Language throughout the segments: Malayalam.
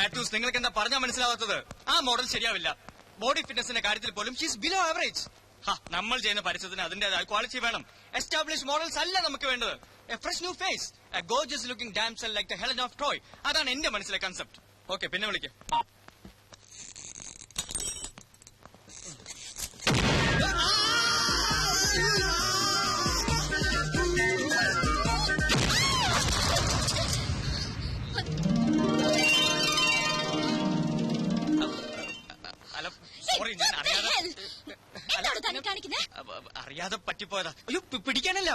മാത്യൂസ്, നിങ്ങൾക്ക് എന്താ പറഞ്ഞാൽ മനസ്സിലാവാത്തത്? ആ മോഡൽ ശരിയാവില്ല. ബോഡി ഫിറ്റ്നസിന്റെ കാര്യത്തിൽ പോലും ഷീസ് ബിലോ ആവറേജ്. നമ്മൾ ചെയ്യുന്ന പരിസരത്തിന് അതിന്റേതായ ക്വാളിറ്റി വേണം. എസ്റ്റാബ്ലിഷ് മോഡൽസ് അല്ല നമുക്ക് വേണ്ടത്. A fresh new face, A gorgeous looking damsel like the Helen of Troy. അതാണ് എന്റെ മനസ്സിലെ കൺസെപ്റ്റ്. ഓക്കെ, പിന്നെ വിളിക്കാം. അറിയാതെ പറ്റിപ്പോയതാ. അയ്യോ, പിടിക്കാനല്ല,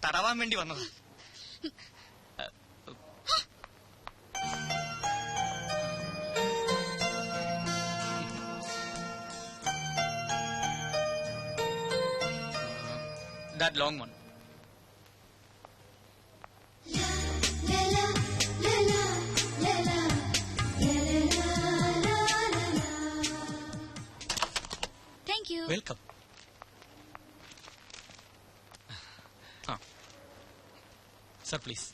തടവാൻ വേണ്ടി വന്നതാ. That long one. Thank you. Welcome. Sir, please.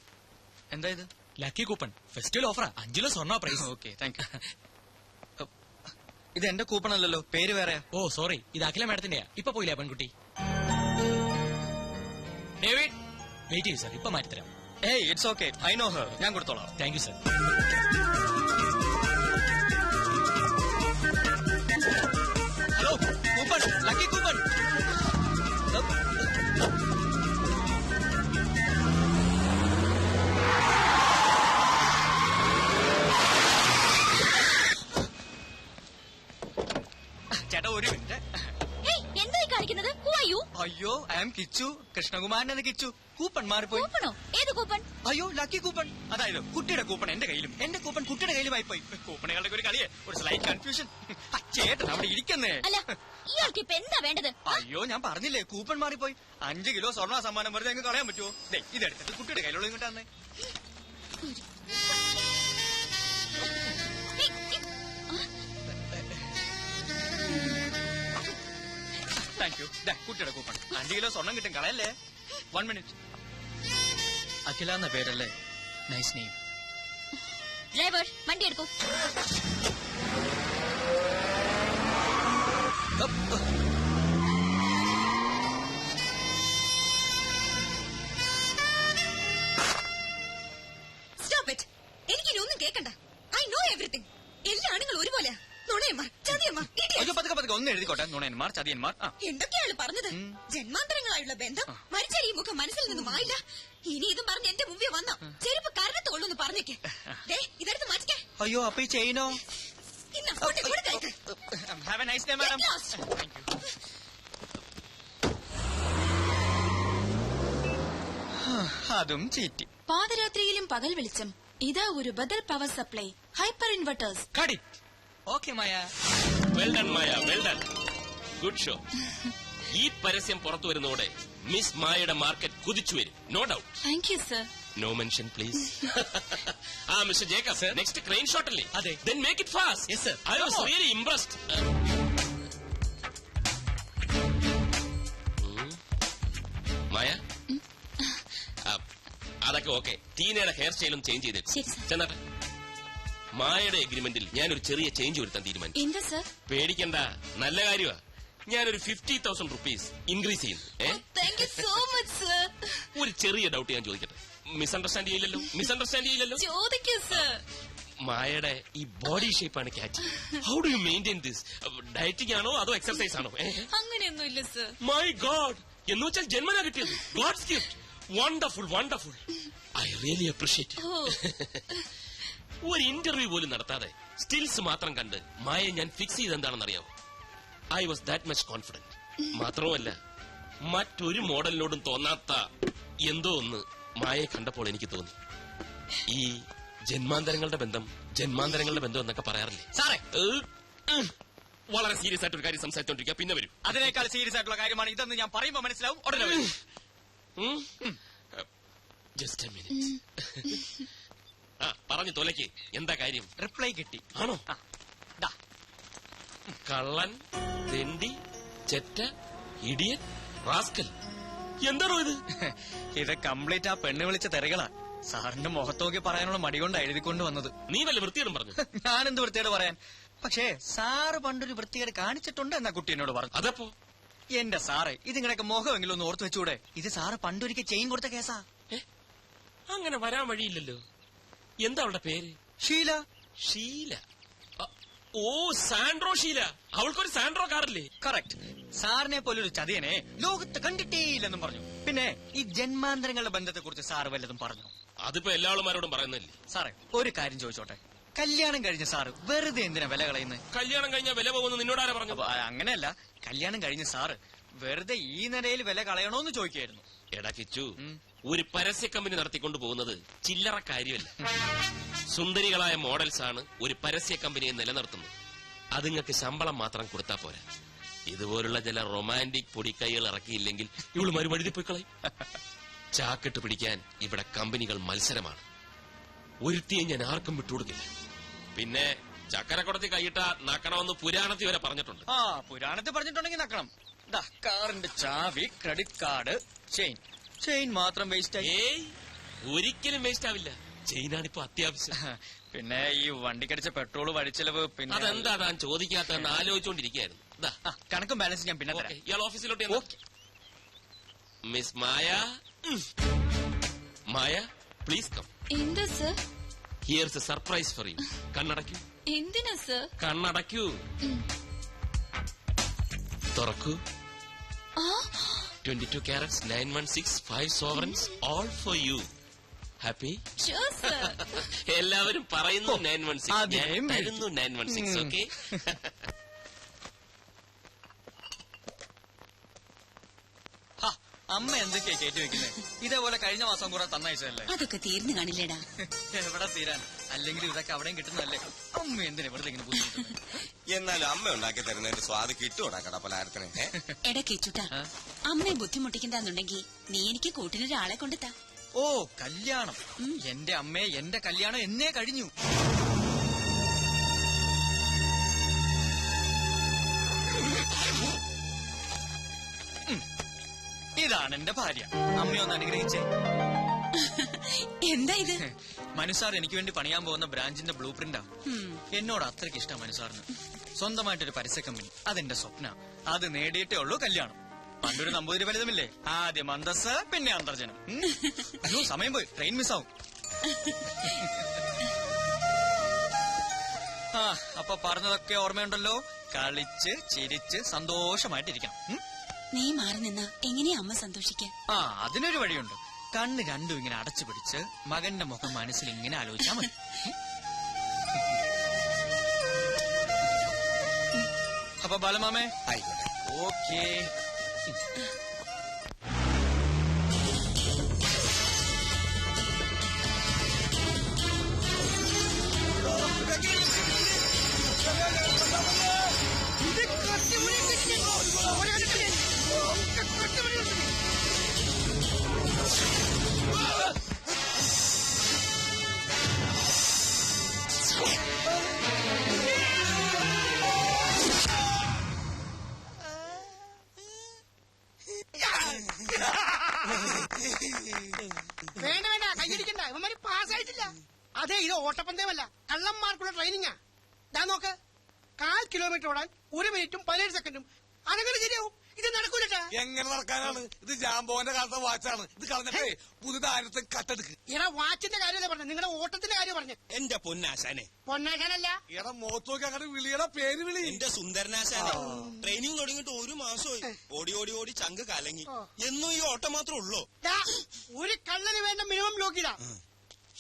എന്താ ഇത്? ലക്കി കൂപ്പൺ, ഫെസ്റ്റിവൽ ഓഫറാ. 5 കിലോ സ്വർണ്ണ പ്രൈസ്. Okay, thank you. ഇത് എന്റെ കൂപ്പൺ അല്ലല്ലോ, പേര് വേറെയാ. ഓ സോറി, ഇത് അഖില മാഡത്തിന്റെയാ. ഇപ്പൊ പോയില്ലേ പെൺകുട്ടി? ഡേവിഡ്, വെയിറ്റ് ചെയ്യൂ സർ, ഇപ്പൊ മാറ്റിത്തരാം. ഏയ്, it's okay, I know her. ഞാൻ കൊടുത്തോളാം. Thank you sir. Hello, coupon, lucky coupon. ചേട്ടാ, ഒരു മിനിറ്റ്. എന്തായി കാണിക്കുന്നത്? അയ്യോ, ഐ ആം കിച്ചു, കൃഷ്ണകുമാരൻ എന്ന കിച്ചു. കൂപ്പൺ മാറിപ്പോയി. കൂപ്പണോ? ഏത് കൂപ്പൺ? അയ്യോ, ലക്കി കൂപ്പൺ. അതായത് കുട്ടിയുടെ കൂപ്പൺ എന്റെ കയ്യിലും എന്റെ കൂപ്പൺ കുട്ടിയുടെ കയ്യിലുമായി പോയി. കൂപ്പണുകളുടെ ഒരു കളിയെ, ഒരു സ്ലൈറ്റ് കൺഫ്യൂഷൻ. ചേട്ടൻ അവിടെ ഇരിക്കുന്നേ. അല്ല, ഇയാൾക്ക് ഇപ്പൊ എന്താ വേണ്ടത്? അയ്യോ, ഞാൻ പറഞ്ഞില്ലേ, കൂപ്പൺ മാറിപ്പോയി. 5 കിലോ സ്വർണ്ണ സമ്മാനം വെറുതെ അങ്ങ് കളയാൻ പറ്റുമോ? ഇതെടുത്തിട്ട് കുട്ടിയുടെ കയ്യിലുള്ള ഇങ്ങോട്ടാന്നേ. Thank you. കുട്ടിയുടെ കൂപ്പൺ. 5 കിലോ സ്വർണം കിട്ടും, കളയല്ലേ. 1 മിനിറ്റ്. അഖില എന്ന പേരല്ലേ? Nice name. ഡ്രൈവർ, വണ്ടി എടുക്കൂ. Stop it. എനിക്കിനൊന്നും കേൾക്കണ്ട. I know everything. എല്ലാ ആണുങ്ങളും ഒരുപോലെ. നുണയന്മാർ, ചതിയന്മാർ. അയ്യോ, പതുക്കെ ഒന്ന് എഴുതിക്കോട്ടെ. നുണയന്മാർ, ചതിയന്മാർ. എന്തൊക്കെയാണ് പറഞ്ഞത്? ജന്മാന്തരങ്ങളായുള്ള ബന്ധം മരിച്ച ഈ മുഖം മനസ്സിൽ നിന്നും ആയില്ല. ഇനി ഇതും പറഞ്ഞ് എന്റെ മുമ്പിൽ വന്ന ചെരുപ്പ് കരണത്തോളൂന്ന് പറഞ്ഞേക്ക്. ഇതെടുത്ത് മാറ്റിക്കേ. അയ്യോ, അപ്പൊ ഈ ചെയിനോ? Have a nice day, madam. Thank you. അതും ചീറ്റി. പാതിരാത്രിയിലും പകൽ വെളിച്ചം. ഇതാ ഒരു ബദൽ power supply, hyper inverters. Okay Maya. Well done Maya, well done. Good show. ഈ പരസ്യം പുറത്തു വരുന്നതോടെ മിസ് മായയുടെ മാർക്കറ്റ് കുതിച്ചു വരും. No doubt. Thank you sir. No mention please. Mister Jacob, sir, next crane shot അല്ലേ? അതെ. Then make it fast. Yes sir. I was really impressed. മായ, അതൊക്കെ ഓക്കെ. ടീനയുടെ ഹെയർ സ്റ്റൈലും ചേഞ്ച് ചെയ്തേക്കും. ചെന്നാട്ടെ. മായയുടെ എഗ്രിമെന്റിൽ ഞാനൊരു ചെറിയ ചേഞ്ച് വരുത്താൻ തീരുമാനിച്ചു. എന്താ സർ? പേടിക്കണ്ട, നല്ല കാര്യമാ. ഞാനൊരു 50,000 റുപ്പീസ് ഇൻക്രീസ് ചെയ്യുന്നു. Thank you so much sir. ഒരു ചെറിയ ഡൗട്ട് ഞാൻ ചോദിക്കട്ടെ. മിസ്അണ്ടർസ്റ്റാൻഡ് ചെയ്യില്ലല്ലോ? ചോദിക്കൂ സർ. മായയുടെ ഈ ബോഡി ഷേപ്പാണ് catch. How do you maintain this? Dieting ആണോ അതോ എക്സർസൈസ് ആണോ? അങ്ങനെയൊന്നുമില്ല സർ. മൈ ഗോഡ്, എന്ന് വെച്ചാൽ ജന്മനാ കിട്ടിയത്. God's gift. Wonderful, wonderful. I really appreciate. ഒരു ഇന്റർവ്യൂ പോലും നടത്താതെ സ്റ്റിൽസ് മാത്രം കണ്ട് മായ ഞാൻ ഫിക്സ് ചെയ്തെന്താണെന്ന് അറിയാമോ? I was that much confident. മാത്രമല്ല, മറ്റൊരു മോഡലിനോടും തോന്നാത്ത എന്തോ ഒന്ന് മായയെ കണ്ടപ്പോൾ എനിക്ക് തോന്നി. ഈ ജന്മാന്തരങ്ങളുടെ ബന്ധം എന്നൊക്കെ പറയാറില്ലേ സാറേ? വളരെ സീരിയസ് ആയിട്ട് ഒരു കാര്യം സംസാരിച്ചോണ്ടിരിക്കുക, പിന്നെ വരും. അതിനേക്കാൾ സീരിയസ് ആയിട്ടുള്ള കാര്യമാണ് ഇതെന്ന് ഞാൻ പറയുമ്പോൾ മനസ്സിലാവും. ഉടനെ വരും. Just A minute. പറഞ്ഞു തൊലയ്ക്ക്, എന്താ കാര്യം? റിപ്ലൈ കിട്ടി. ആണോ? കള്ളൻ, തെണ്ടി, ചെറ്റ, ഇഡിയൻ, റാസ്കൽ. എന്താണോ ഇത്? ഇത് കംപ്ലീറ്റ് ആ പെണ്ണ് വിളിച്ച തെറികളാ. സാറിന്റെ മുഖത്തോക്കി പറയാനുള്ള മടി കൊണ്ട് എഴുതിക്കൊണ്ട് വന്നത്. നീ വല്ല വൃത്തിയോടും പറഞ്ഞു. ഞാനെന്ത് വൃത്തിയോട് പറയാൻ? പക്ഷേ സാറ് പണ്ടൊരു വൃത്തികേട് കാണിച്ചിട്ടുണ്ട് എന്നാ കുട്ടി എന്നോട് പറഞ്ഞു. അതപ്പോ എന്റെ സാറേ, ഇതിങ്ങനെയൊക്കെ മുഖമെങ്കിലും ഒന്ന് ഓർത്ത് വെച്ചൂടെ? ഇത് സാറ് പണ്ടൊരിക്കൽ ചെയിൻ കൊടുത്ത കേസാ. അങ്ങനെ വരാൻ വഴിയില്ലല്ലോ. എന്താ അവളുടെ പേര്? ഷീല. ഷീല. ഓ, സാൻഡ്രോ ഷീല. അവൾക്കൊരു സാൻഡ്രോ കാറില്ലേ? കറക്റ്റ്. സാറിനെ പോലൊരു ചതിയനെ ലോകത്ത് കണ്ടിട്ടേയില്ലെന്നും പറഞ്ഞു. പിന്നെ ഈ ജന്മാന്തരങ്ങളുടെ ബന്ധത്തെ കുറിച്ച് സാറ് വല്ലതും പറഞ്ഞു? അതിപ്പോ എല്ലാ ആളുമാരോടും പറയുന്നില്ലേ. സാറേ, ഒരു കാര്യം ചോദിച്ചോട്ടെ, കല്യാണം കഴിഞ്ഞ സാറ് വെറുതെ എന്തിനാ വില കളയുന്നത്? കല്യാണം കഴിഞ്ഞാൽ വില പോകുന്നു നിന്നോടാരാ പറഞ്ഞു? അങ്ങനെയല്ല, കല്യാണം കഴിഞ്ഞ സാറ് വെറുതെ ഈ നിലയിൽ വില കളയണോന്ന് ചോദിക്കായിരുന്നു. എടാ കിച്ചു, ഒരു പരസ്യ കമ്പനി നടത്തിക്കൊണ്ട് പോകുന്നത് ചില്ലറ കാര്യമല്ല. സുന്ദരികളായ മോഡൽസ് ആണ് ഒരു പരസ്യ കമ്പനിയെ നിലനിർത്തുന്നത്. അതുങ്ങൾക്ക് ശമ്പളം മാത്രം കൊടുത്താ പോരാ. ഇതുപോലുള്ള ചില റൊമാൻറ്റിക് പൊടിക്കൈകൾ ഇറക്കിയില്ലെങ്കിൽ ഇവള് മറുപടി പോയി കളയും. ചാക്കിട്ട് പിടിക്കാൻ ഇവിടെ കമ്പനികൾ മത്സരമാണ്. ഒരുത്തിയെ ഞാൻ ആർക്കും വിട്ടുകൊടുക്കില്ല. പിന്നെ ചക്കരക്കുടത്തി കൈയിട്ട നക്കണമെന്ന് പുരാണത്തിൽ വരെ പറഞ്ഞിട്ടുണ്ട്. ആ, പുരാണത്തിൽ പറഞ്ഞിട്ടുണ്ടെങ്കിൽ നക്കണം. കാറിന്റെ ചാവി, ക്രെഡിറ്റ് കാർഡ്, ചെയിൻ മാത്രം വേസ്റ്റ് ആയി. ഏയ്, ഒരിക്കലും വേസ്റ്റ് ആവില്ല. ചെയിനാണിപ്പോ അത്യാവശ്യം. പിന്നെ ഈ വണ്ടിക്കടിച്ച പെട്രോൾ, വഴിച്ചെലവ്, പിന്നെ അതെന്താ താൻ ചോദിക്കാത്തെന്ന് ആലോചിച്ചോണ്ടിരിക്കായിരുന്നു. കണക്കും ബാലൻസ് ഞാൻ പിന്നെ തരാം. ഇയാൾ ഓഫീസിലോട്ട് miss Maya. Maya, please come. എന്താ sir? Here's a surprise for you. കണ്ണടയ്ക്കൂ. എന്തിനാ സർ? കണ്ണടയ്ക്കൂ. തുറക്കൂ. 22 carats, 916, 5 sovereigns, all for you. Happy? Sure, sir. എല്ലാവരും പറയുന്നു 916. അതേ ഞാൻ തരുന്നു 916, ഓക്കെ? അമ്മ എന്തൊക്കെയാ കയറ്റി വെക്കുന്നത്? ഇതേപോലെ കഴിഞ്ഞ മാസം കൂടെ തന്നയച്ചതല്ലേ? അതൊക്കെ തീർന്നു കാണില്ലേടാ. എവിടെ തീരാൻ? അല്ലെങ്കിൽ ഇതൊക്കെ അവിടെയും കിട്ടുന്നതല്ലേ? അമ്മ എന്തിനാ വെറുതെ ഇങ്ങനെ ബുദ്ധിമുട്ടുന്നത്? എന്നാലും അമ്മ ഉണ്ടാക്കി തരുന്നതിന്റെ സ്വാദ് കിട്ടൂടാ കടപ്പലാരത്തിന്. എടാ കേച്ചുട്ടാ, അമ്മയെ ബുദ്ധിമുട്ടിക്കണ്ടെന്നുണ്ടെങ്കിൽ നീ എനിക്ക് കൂട്ടിനൊരാളെ കൊണ്ടെത്താ. ഓ, കല്യാണം. എന്റെ അമ്മയെ, എന്റെ കല്യാണം എന്നേ കഴിഞ്ഞു. ഇതാണ് എന്റെ ഭാര്യ. അമ്മയൊന്ന് അനുഗ്രഹിച്ചേ. എന്താ ഇത്? മനുസാർ എനിക്ക് വേണ്ടി പണിയാൻ പോകുന്ന ബ്രാഞ്ചിന്റെ ബ്ലൂ പ്രിന്റാ. എന്നോട് അത്രയ്ക്ക് ഇഷ്ടം മനുസാറിന്. സ്വന്തമായിട്ടൊരു പരസ്യ കമ്പനി, അതെന്റെ സ്വപ്ന. അത് നേടിയിട്ടേ ഉള്ളൂ കല്യാണം. പണ്ടൊരു നമ്പൂതിരി ഫലിതമില്ലേ? ആദ്യം അന്തസ്, പിന്നെ അന്തർജനം. അയ്യോ, സമയം പോയി, ട്രെയിൻ മിസ്സാവും. അപ്പൊ പറഞ്ഞതൊക്കെ ഓർമ്മയുണ്ടല്ലോ. കളിച്ച് ചിരിച്ച് സന്തോഷമായിട്ടിരിക്കണം. നീ മാറി നിന്നാ എങ്ങനെയാ അമ്മ സന്തോഷിക്കാൻ? അതിനൊരു വഴിയുണ്ട്. കണ്ണ് രണ്ടും ഇങ്ങനെ അടച്ചു പിടിച്ച് മകന്റെ മുഖം മനസ്സിൽ ഇങ്ങനെ ആലോചിച്ചാ മതി. അപ്പൊ ബാലമാമേ, ആയിക്കോട്ടെ. ഓക്കേ. വേണ്ട വേണ്ട, കൈയടിക്കണ്ട. ഇവന്മാര് പാസ്സായിട്ടില്ല. അതെ, ഇത് ഓട്ടപ്പന്തയമല്ല, കള്ളന്മാർക്കുള്ള ട്രെയിനിങ്ങാ. ഞാൻ നോക്ക്, 1/4 കിലോമീറ്റർ ഓടാൻ 1 മിനിറ്റും 17 സെക്കൻഡും. അനങ്ങനെ ശരിയാവും. ഇത് നടക്കൂലട്ടാ. എങ്ങനെ നടക്കാനാണ്? ഇത് ജാമ്പോന്റെ കാലത്തെ വാച്ചാണ്. ഇത് കളഞ്ഞിട്ടേ പുതുതാരത്തെ കട്ടെടുക്ക്. എടാ, വാച്ചിന്റെ കാര്യമല്ലേ പറഞ്ഞു, നിങ്ങളുടെ ഓട്ടത്തിന്റെ കാര്യം പറഞ്ഞു. എന്റെ പൊന്നാശാനെ. പൊന്നാശാനല്ല, എടാ മോത്തോക്കി അങ്ങനെ വിളിയുടെ പേര് വിളി. എന്റെ സുന്ദരനാശാനെ. ട്രെയിനിങ് തുടങ്ങിയിട്ട് 1 മാസമായി. ഓടി ഓടി ഓടി ചങ്ക് കലങ്ങി. എന്നും ഈ ഓട്ടം മാത്രമേ ഉള്ളൂ. ഒരു കള്ളന് വേണ്ട മിനിമം യോഗ്യത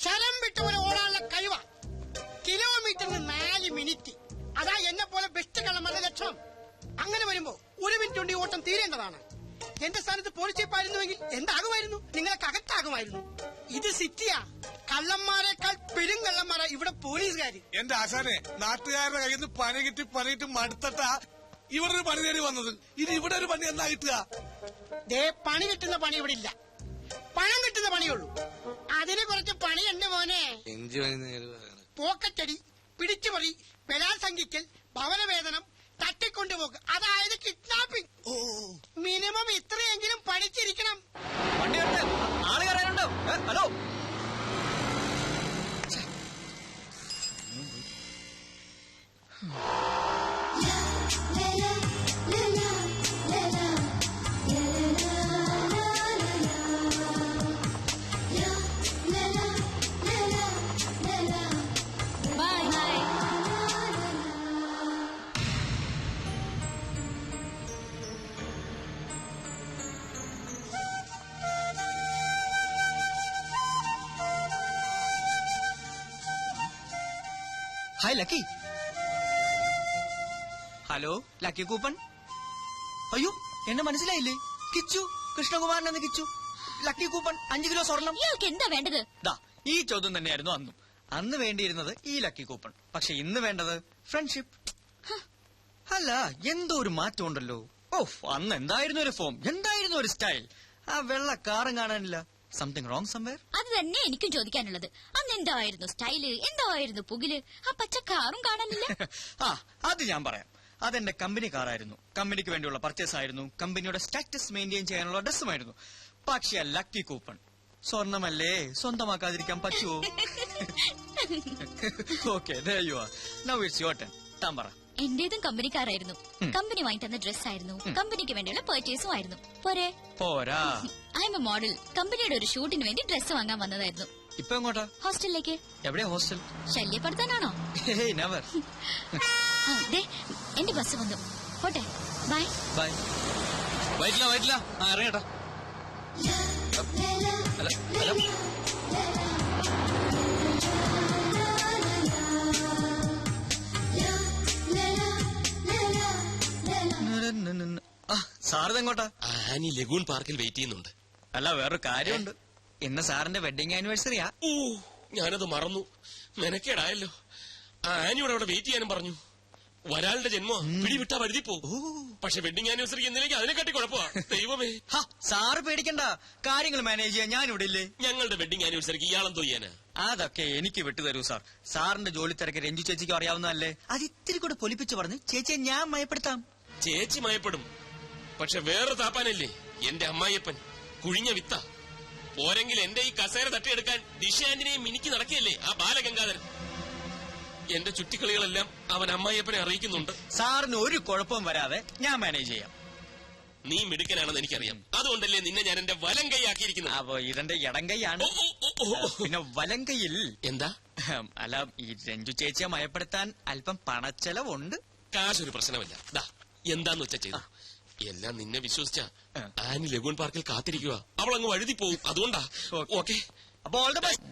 ശരം വിട്ടവരെ ഓടാനുള്ള കഴിവാ. കിലോമീറ്ററിന് 4 മിനിറ്റ്. അതാ എന്നെ പോലെ ബെസ്റ്റ് കള്ളന്മാരുടെ ലക്ഷണം. അങ്ങനെ വരുമ്പോ 1 മിനിറ്റ് കൊണ്ട് ഈ ഓട്ടം തീരേണ്ടതാണ്. എന്റെ സ്ഥാനത്ത് പോലീസ് ചീപ്പായിരുന്നുവെങ്കിൽ എന്താകുമായിരുന്നു? നിങ്ങളെ കകത്താകുമായിരുന്നു. ഇത് സിറ്റിയാ. കള്ളന്മാരെക്കാൾ പെരും കള്ളന്മാരാ ഇവിടെ പോലീസുകാര്. എന്റെ ആശാനെ, നാട്ടുകാരുടെ കയ്യിൽ നിന്ന് പണി കിട്ടി പണിയിട്ട് മടുത്തട്ടാ ഇവിടെ ഒരു പണി തേടി വന്നത്. ഇത് ഇവിടെ ഒരു പണി എന്നാ കിട്ടുക? ദേ, പണി കിട്ടുന്ന പണി ഇവിടെ ഇല്ല. പണം കിട്ടുന്ന പണിയുള്ളൂ. അതിന് കുറച്ച് പണിയുണ്ട് മോനെ. പോക്കറ്റടി, പിടിച്ചുപറി, ബലാത്സംഗിക്കൽ, ഭവനവേതനം, തട്ടിക്കൊണ്ടുപോക്ക്, അതായത് കിഡ്നാപ്പിംഗ്. മിനിമം ഇത്രയെങ്കിലും പഠിച്ചിരിക്കണം. വണ്ടി ആള് കയറാനുണ്ടോ? Hello, hi lucky. Hello lucky coupon. അയ്യോ എന്നെ മനസ്സിലായില്ലേ? കിച്ചു, കൃഷ്ണകുമാരൻ എന്ന കിച്ചു. ലക്കി കൂപ്പൺ 5 കിലോ സ്വർണം. ഇയാൾക്ക് എന്താ വേണ്ടത്? ദാ ഈ ചോദ്യം തന്നെയായിരുന്നു അന്നും. അന്ന് വേണ്ടിയിരുന്നത് ഈ ലക്കി കൂപ്പൺ. പക്ഷെ ഇന്ന് വേണ്ടത് ഫ്രണ്ട്ഷിപ്പ്. അല്ല, എന്തോ ഒരു മാറ്റം ഉണ്ടല്ലോ. ഓഫ്, അന്ന് എന്തായിരുന്നു ഒരു ഫോം, എന്തായിരുന്നു ഒരു സ്റ്റൈൽ. ആ വെള്ള കാറും കാണാനില്ല. Something wrong somewhere. അത് തന്നെ എനിക്കും ചോദിക്കാനുള്ളത്. അന്ന് എന്തായിരുന്നു സ്റ്റൈല്, എന്തായിരുന്നു പുകില്, ആ പച്ച കാറും കാണാനില്ല. ആ അത് ഞാൻ പറയാം. അതെന്റെ കമ്പനി കാറായിരുന്നു. കമ്പനിക്ക് വേണ്ടിയുള്ള പർച്ചേസ് ആയിരുന്നു. കമ്പനിയുടെ സ്റ്റാറ്റസ് മെയിൻറ്റെയിൻ ചെയ്യാനുള്ള ഡ്രസ്സുമായിരുന്നു. പക്ഷെ ലക്കി കൂപ്പൺ സ്വർണമല്ലേ, സ്വന്തമാക്കാതിരിക്കാൻ പറ്റുമോ? Okay, there you are. Now it's your turn. താൻ പറ. എന്റേതും കമ്പനിക്കാരായിരുന്നു. കമ്പനി വാങ്ങി തന്ന ഡ്രസ് ആയിരുന്നു. കമ്പനിക്ക് വേണ്ടിയുള്ള പർച്ചേസും ആയിരുന്നു. പോരെ? പോരാ. I M A model. കമ്പനിയുടെ ഒരു ഷൂട്ടിന് വേണ്ടി ഡ്രസ് വാങ്ങാൻ വന്നതായിരുന്നു. ഇപ്പൊ എങ്ങോട്ടാ? ഹോസ്റ്റലിലേക്ക്. എവിടെയാ ഹോസ്റ്റൽ? ശല്യപ്പെടുത്താനാണോ? നെവർ. എന്റെ ബസ് വന്നു. പോട്ടെ, ബൈ. ബൈ. വൈറ്റില്ല ഇറങ്ങട്ടാ. സാറിതെങ്ങോട്ടാ? ആനി ലഗൂൺ പാർക്കിൽ വെയിറ്റ് ചെയ്യുന്നുണ്ട്. അല്ല, വേറൊരു കാര്യമുണ്ട്. ഇന്ന് സാറിന്റെ വെഡിങ് ആനിവേഴ്സറിയാ. ഓ, ഞാനത് മറന്നു. മെനക്കേടായല്ലോ. ആനിയോട് അവിടെ വെയിറ്റ് ചെയ്യാനും പറഞ്ഞു. ഒരാളുടെ ജന്മോ പിടിവിട്ടാ വഴുതി പോകും. പക്ഷെ വെഡിങ് ആനിവേഴ്സറിക്ക് എന്തിലേക്ക് അതിനെക്കാട്ടി കുഴപ്പമാ. ദൈവമേ. സാറ് പേടിക്കണ്ട, കാര്യങ്ങൾ മാനേജ് ചെയ്യാൻ ഞാൻ ഇവിടെ ഇല്ലേ? ഞങ്ങളുടെ വെഡിങ് ആനിവേഴ്സറിക്ക് ഇയാളെന്തോ ചെയ്യാനാ? അതൊക്കെ എനിക്ക് വിട്ടുതരൂ സാർ. സാറിന്റെ ജോലി തിരക്ക് രഞ്ജു ചേച്ചിക്ക് അറിയാവുന്നതല്ലേ. അത് ഇത്തിരി കൂടെ പൊലിപ്പിച്ച് പറഞ്ഞ് ചേച്ചിയെ ഞാൻ മയപ്പെടുത്താം. ചേച്ചി മയപ്പെടും. പക്ഷെ വേറെ താപ്പാനല്ലേ എന്റെ അമ്മായിയപ്പൻ. കുഴിഞ്ഞ വിത്ത. പോരെങ്കിൽ എന്റെ ഈ കസേര തട്ടിയെടുക്കാൻ ദിശ ആന്റിനെയും മിനിക്ക് നടക്കുകയല്ലേ ആ ബാലഗംഗാധരൻ. എന്റെ ചുറ്റിക്കളികളെല്ലാം അവൻ അമ്മായിയപ്പനെ അറിയിക്കുന്നുണ്ട്. സാറിന് ഒരു കുഴപ്പവും വരാതെ ഞാൻ മാനേജ് ചെയ്യാം. നീ മിടുക്കനാണെന്ന് എനിക്കറിയാം. അതുകൊണ്ടല്ലേ നിന്നെ ഞാൻ എന്റെ വലം കൈയാക്കിയിരിക്കുന്നത്. അപ്പൊ ഇതെന്റെ ഇടം കൈയാണ്. പിന്നെ വലം കൈയിൽ എന്താ? അല്ല, ഈ രഞ്ജു ചേച്ചിയെ മയപ്പെടുത്താൻ അല്പം പണച്ചെലവുണ്ട്. കാശൊരു പ്രശ്നമല്ല. ദാ എന്താന്ന് വെച്ചാ ചെയ്തു. എല്ലാം നിന്നെ വിശ്വസിച്ച ആനി ലഗൂൺ പാർക്കിൽ കാത്തിരിക്കുക. അവൾ അങ്ങ് വഴുതി പോവും. അതുകൊണ്ടാ. ഓക്കെ, അപ്പൊ ഓൾ ദ ബെസ്റ്റ്.